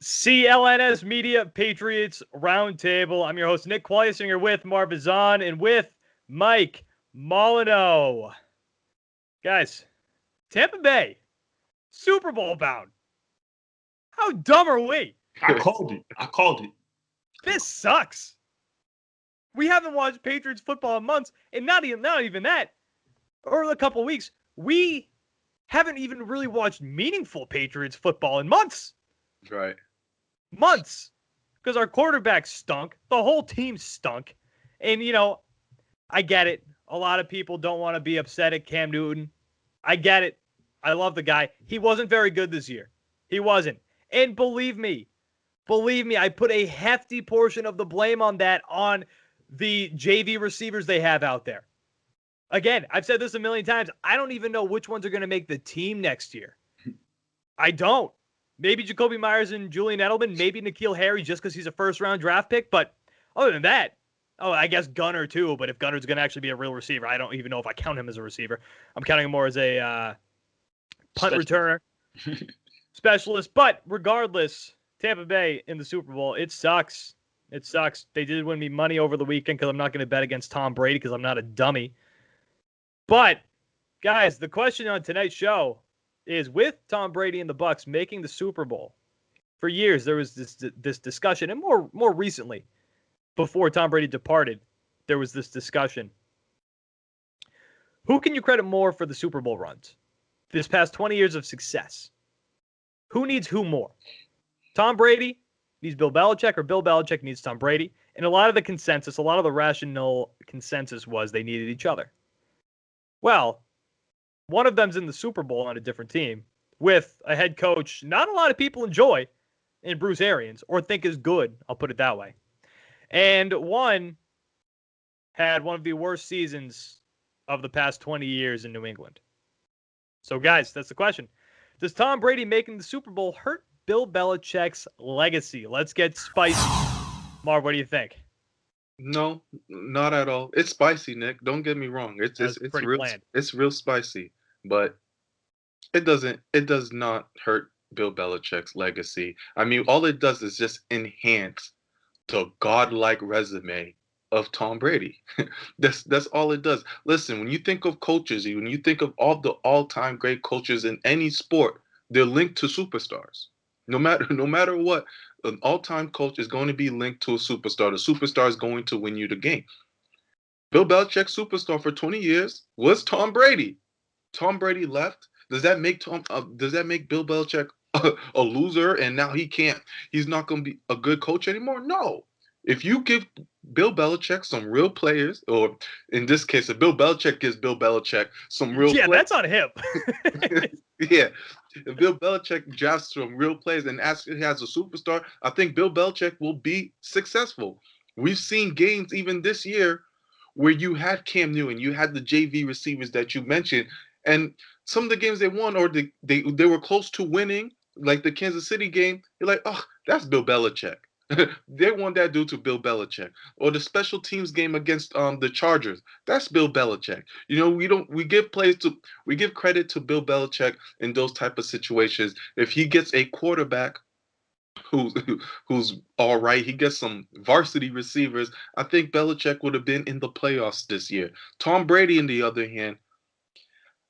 CLNS Media Patriots Roundtable. I'm your host, Nick Qualisinger, with Marv and with Mike Molyneux. Guys, Tampa Bay, Super Bowl bound. How dumb are we? I called it. This sucks. We haven't watched Patriots football in months, and not even that, or a couple weeks. We haven't even really watched meaningful Patriots football in months. Right. Months. Because our quarterback stunk. The whole team stunk. And, I get it. A lot of people don't want to be upset at Cam Newton. I get it. I love the guy. He wasn't very good this year. He wasn't. And believe me, I put a hefty portion of the blame on that on the JV receivers they have out there. Again, I've said this a million times. I don't even know which ones are going to make the team next year. I don't. Maybe Jacoby Myers and Julian Edelman. Maybe N'Keal Harry just because he's a first-round draft pick. But other than that, I guess Gunner too. But if Gunner's going to actually be a real receiver, I don't even know if I count him as a receiver. I'm counting him more as a punt returner specialist. But regardless, Tampa Bay in the Super Bowl, it sucks. It sucks. They did win me money over the weekend because I'm not going to bet against Tom Brady because I'm not a dummy. But, guys, the question on tonight's show is, with Tom Brady and the Bucs making the Super Bowl, for years there was this discussion, and more recently, before Tom Brady departed, there was this discussion. Who can you credit more for the Super Bowl runs? This past 20 years of success. Who needs who more? Tom Brady needs Bill Belichick, or Bill Belichick needs Tom Brady? And a lot of the rational consensus was they needed each other. Well, one of them's in the Super Bowl on a different team with a head coach not a lot of people enjoy in Bruce Arians or think is good, I'll put it that way. And one had one of the worst seasons of the past 20 years in New England. So, guys, that's the question. Does Tom Brady making the Super Bowl hurt Bill Belichick's legacy? Let's get spicy. Marv, what do you think? No, not at all. It's spicy, Nick. Don't get me wrong. It's real bland. It's real spicy, but it does not hurt Bill Belichick's legacy. I mean, all it does is just enhance the godlike resume of Tom Brady. That's all it does. Listen, when you think of coaches, when you think of all the all-time great coaches in any sport, they're linked to superstars. No matter what, an all-time coach is going to be linked to a superstar. The superstar is going to win you the game. Bill Belichick's superstar for 20 years was Tom Brady. Tom Brady left. Does that make Bill Belichick a loser and now he's not going to be a good coach anymore? No. If you give Bill Belichick some real players, or in this case, if Bill Belichick gives Bill Belichick some real players. Yeah, that's on him. Yeah. If Bill Belichick drafts some real players and actually has a superstar, I think Bill Belichick will be successful. We've seen games even this year where you had Cam Newton, you had the JV receivers that you mentioned, and some of the games they won or they were close to winning, like the Kansas City game, you're like, oh, that's Bill Belichick. They won that due to Bill Belichick. Or the special teams game against the Chargers. That's Bill Belichick. We give credit to Bill Belichick in those type of situations. If he gets a quarterback who's all right, he gets some varsity receivers, I think Belichick would have been in the playoffs this year. Tom Brady, on the other hand,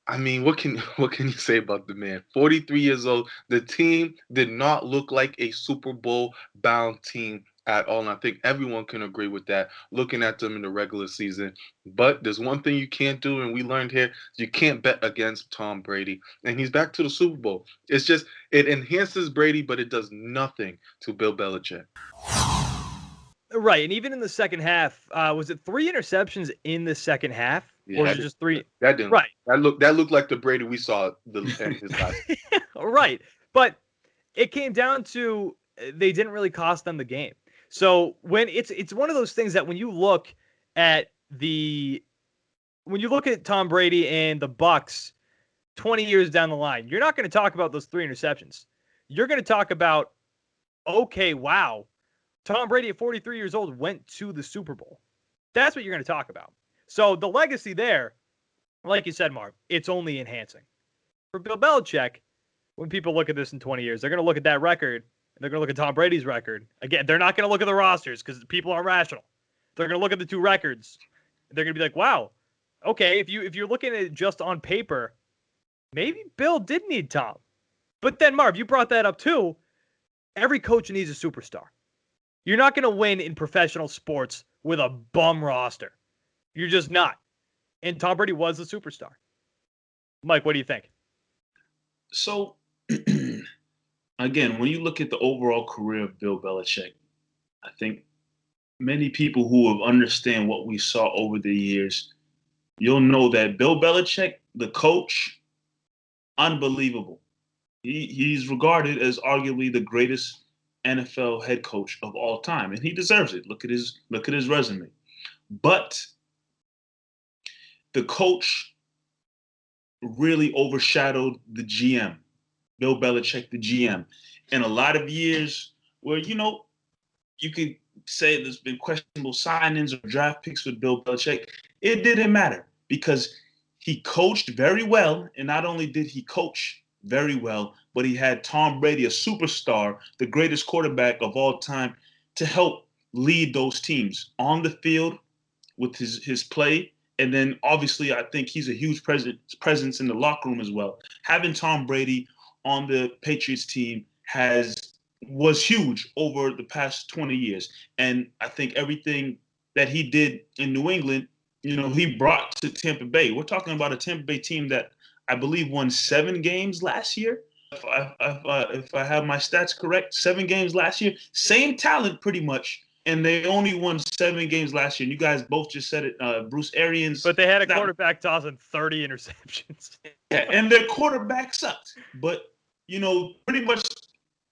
I mean, what can you say about the man? 43 years old. The team did not look like a Super Bowl bound team at all. And I think everyone can agree with that, looking at them in the regular season. But there's one thing you can't do, and we learned here, you can't bet against Tom Brady. And he's back to the Super Bowl. It's just, it enhances Brady, but it does nothing to Bill Belichick. Right, and even in the second half, was it 3 interceptions in the second half? Yeah, or was it just 3? That didn't. Right. That looked like the Brady we saw his last. Right, but it came down to they didn't really cost them the game. So when it's one of those things that when you look at Tom Brady and the Bucs 20 years down the line, you're not going to talk about those 3 interceptions. You're going to talk about, okay, wow, Tom Brady at 43 years old went to the Super Bowl. That's what you're going to talk about. So the legacy there, like you said, Marv, it's only enhancing. For Bill Belichick, when people look at this in 20 years, they're going to look at that record They're going to look at Tom Brady's record. Again, they're not going to look at the rosters because people aren't rational. They're going to look at the two records. They're going to be like, wow, okay, if you're looking at it just on paper, maybe Bill did need Tom. But then, Marv, you brought that up too. Every coach needs a superstar. You're not going to win in professional sports with a bum roster. You're just not. And Tom Brady was a superstar. Mike, what do you think? So, again, when you look at the overall career of Bill Belichick, I think many people who have understand what we saw over the years, you'll know that Bill Belichick, the coach, unbelievable. He's regarded as arguably the greatest NFL head coach of all time, and he deserves it. Look at his resume. But the coach really overshadowed the GM, Bill Belichick, the GM, in a lot of years where you could say there's been questionable signings or draft picks with Bill Belichick. It didn't matter because he coached very well, and not only did he coach very well, but he had Tom Brady, a superstar, the greatest quarterback of all time, to help lead those teams on the field with his play. And then obviously I think he's a huge presence in the locker room as well. Having Tom Brady on the Patriots team was huge over the past 20 years. And I think everything that he did in New England, he brought to Tampa Bay. We're talking about a Tampa Bay team that I believe won 7 games last year. If I have my stats correct, 7 games last year. Same talent pretty much. And they only won 7 games last year. And you guys both just said it, Bruce Arians. But they had a quarterback tossing 30 interceptions. Yeah, and their quarterback sucked. But, pretty much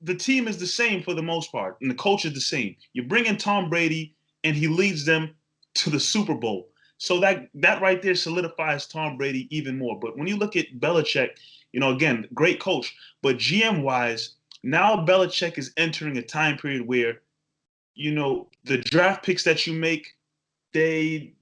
the team is the same for the most part. And the coach is the same. You bring in Tom Brady, and he leads them to the Super Bowl. So that right there solidifies Tom Brady even more. But when you look at Belichick, again, great coach. But GM-wise, now Belichick is entering a time period where, the draft picks that you make, they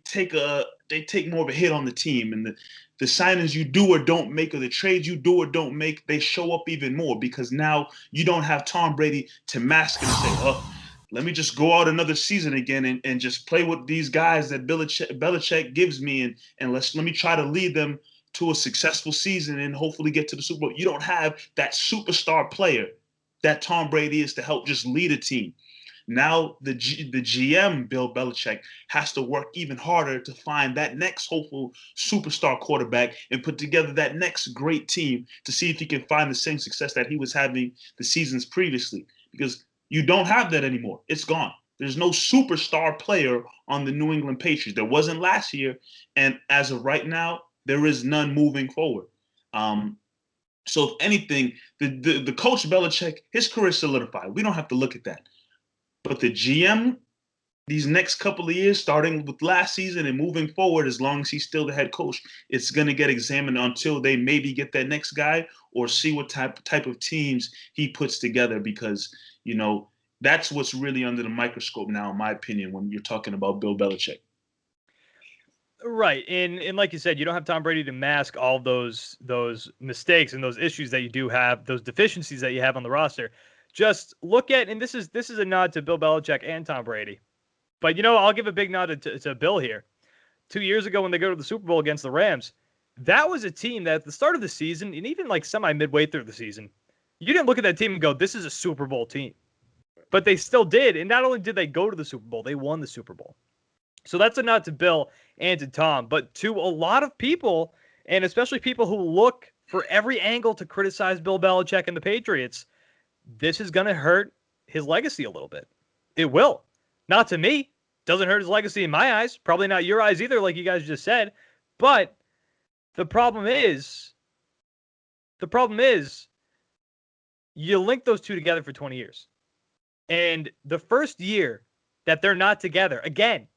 take more of a hit on the team, and the signings you do or don't make, or the trades you do or don't make, they show up even more because now you don't have Tom Brady to mask it and say, oh, let me just go out another season again and just play with these guys that Belichick gives me, and let me try to lead them to a successful season and hopefully get to the Super Bowl. You don't have that superstar player that Tom Brady is to help just lead a team. Now the GM, Bill Belichick, has to work even harder to find that next hopeful superstar quarterback and put together that next great team to see if he can find the same success that he was having the seasons previously. Because you don't have that anymore. It's gone. There's no superstar player on the New England Patriots. There wasn't last year, and as of right now, there is none moving forward. So if anything, the coach Belichick, his career is solidified. We don't have to look at that. But the GM, these next couple of years, starting with last season and moving forward, as long as he's still the head coach, it's going to get examined until they maybe get that next guy or see what type of teams he puts together because, that's what's really under the microscope now, in my opinion, when you're talking about Bill Belichick. Right. And like you said, you don't have Tom Brady to mask all those mistakes and those issues that you do have, those deficiencies that you have on the roster. Just look at, and this is a nod to Bill Belichick and Tom Brady. But, I'll give a big nod to Bill here. 2 years ago when they go to the Super Bowl against the Rams, that was a team that at the start of the season, and even like semi-midway through the season, you didn't look at that team and go, this is a Super Bowl team. But they still did. And not only did they go to the Super Bowl, they won the Super Bowl. So that's a nod to Bill and to Tom. But to a lot of people, and especially people who look for every angle to criticize Bill Belichick and the Patriots, this is going to hurt his legacy a little bit. It will. Not to me. Doesn't hurt his legacy in my eyes. Probably not your eyes either, like you guys just said. But the problem is you link those two together for 20 years. And the first year that they're not together, again,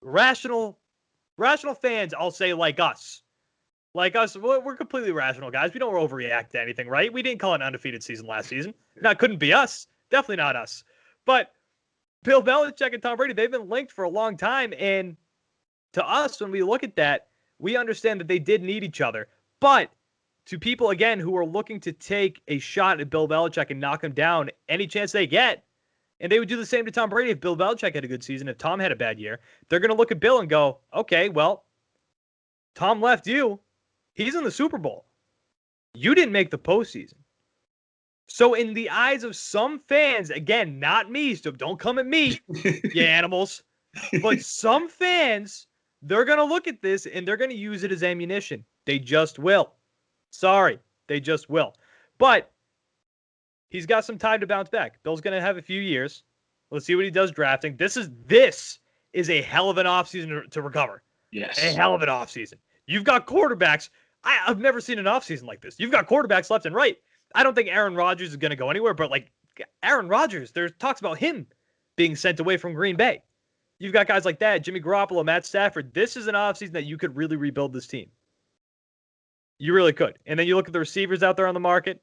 rational fans, I'll say like us, we're completely rational guys. We don't overreact to anything, right? We didn't call it an undefeated season last season. That couldn't be us. Definitely not us. But Bill Belichick and Tom Brady, they've been linked for a long time. And to us, when we look at that, we understand that they did need each other. But to people, again, who are looking to take a shot at Bill Belichick and knock him down any chance they get. And they would do the same to Tom Brady if Bill Belichick had a good season. If Tom had a bad year, they're going to look at Bill and go, okay, well, Tom left you. He's in the Super Bowl. You didn't make the postseason. So in the eyes of some fans, again, not me, so don't come at me, you animals, but some fans, they're going to look at this and they're going to use it as ammunition. They just will. Sorry, they just will. But he's got some time to bounce back. Bill's going to have a few years. Let's see what he does drafting. This is a hell of an offseason to recover. Yes. A hell of an offseason. You've got quarterbacks. I've never seen an offseason like this. You've got quarterbacks left and right. I don't think Aaron Rodgers is going to go anywhere, but like Aaron Rodgers, there's talks about him being sent away from Green Bay. You've got guys like that, Jimmy Garoppolo, Matt Stafford. This is an offseason that you could really rebuild this team. You really could. And then you look at the receivers out there on the market,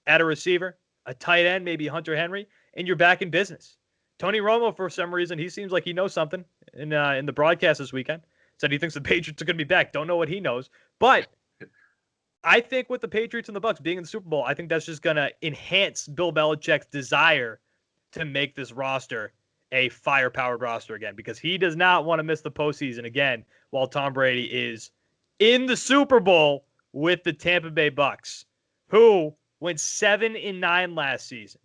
add a receiver, a tight end, maybe Hunter Henry, and you're back in business. Tony Romo, for some reason, he seems like he knows something in the broadcast this weekend. Said he thinks the Patriots are going to be back. Don't know what he knows. But I think with the Patriots and the Bucs being in the Super Bowl, I think that's just going to enhance Bill Belichick's desire to make this roster a firepowered roster again, because he does not want to miss the postseason again while Tom Brady is in the Super Bowl with the Tampa Bay Bucs, who went 7-9 last season.